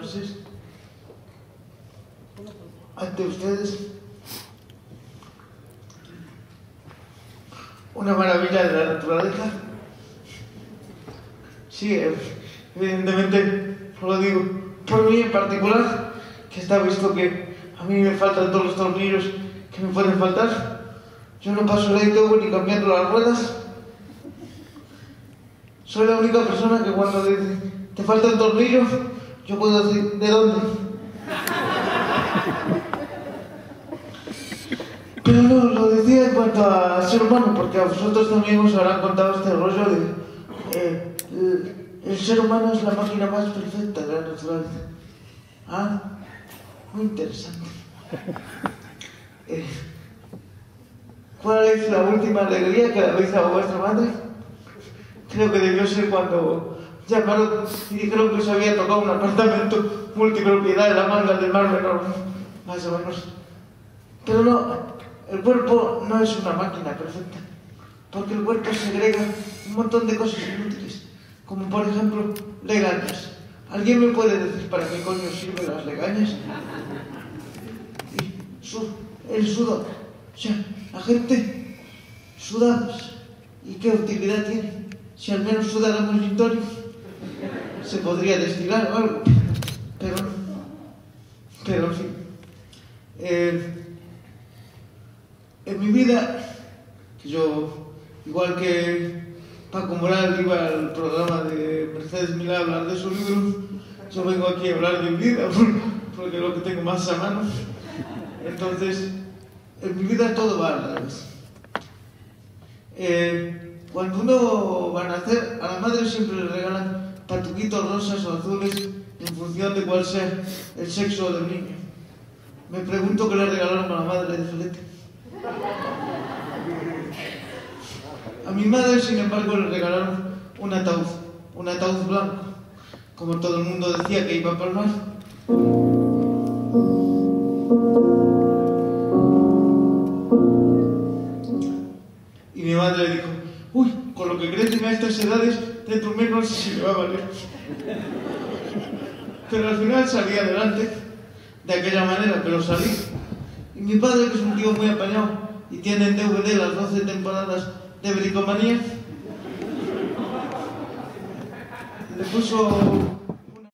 meses ante ustedes una maravilla de la naturaleza. Sí, evidentemente lo digo por mí en particular, que está visto que a mí me faltan todos los tornillos que me pueden faltar. Yo no paso la ITV ni cambiando las ruedas. Soy la única persona que cuando dice te falta un tornillo, yo puedo decir ¿de dónde? Pero no, lo decía en cuanto a ser humano, porque a vosotros también os habrán contado este rollo de el ser humano es la máquina más perfecta de la naturaleza. Ah, muy interesante. ¿Cuál es la última alegría que le habéis dado a vuestra madre? Creo que debió ser cuando llamaron y dijeron que se había tocado un apartamento multipropiedad en la Manga del Mar Menor, más o menos. Pero no, el cuerpo no es una máquina perfecta, porque el cuerpo segrega un montón de cosas inútiles, como por ejemplo legañas. ¿Alguien me puede decir para qué coño sirven las legañas? Y el sudor. O sea, la gente sudamos. ¿Y qué utilidad tiene? Si al menos sudáramos gin tonic, se podría destilar o algo. Pero en fin. En mi vida, yo, igual que Paco Moral iba al programa de Mercedes Milá a hablar de su libro, yo vengo aquí a hablar de mi vida, porque es lo que tengo más a mano. Entonces, en mi vida todo va al revés. Cuando uno va a nacer, a la madre siempre le regalan patuquitos rosas o azules en función de cuál sea el sexo del niño. Me pregunto qué le regalaron a la madre de Felete. A mi madre, sin embargo, le regalaron un ataúd blanco, como todo el mundo decía que iba para el mar. Y mi madre dijo, uy, con lo que crecen a estas edades, de dormir no sé si me va a valer. Pero al final salí adelante, de aquella manera, pero salí. Y mi padre, que es un tío muy apañado, y tiene en DVD las 12 temporadas de Bricomanía, le puso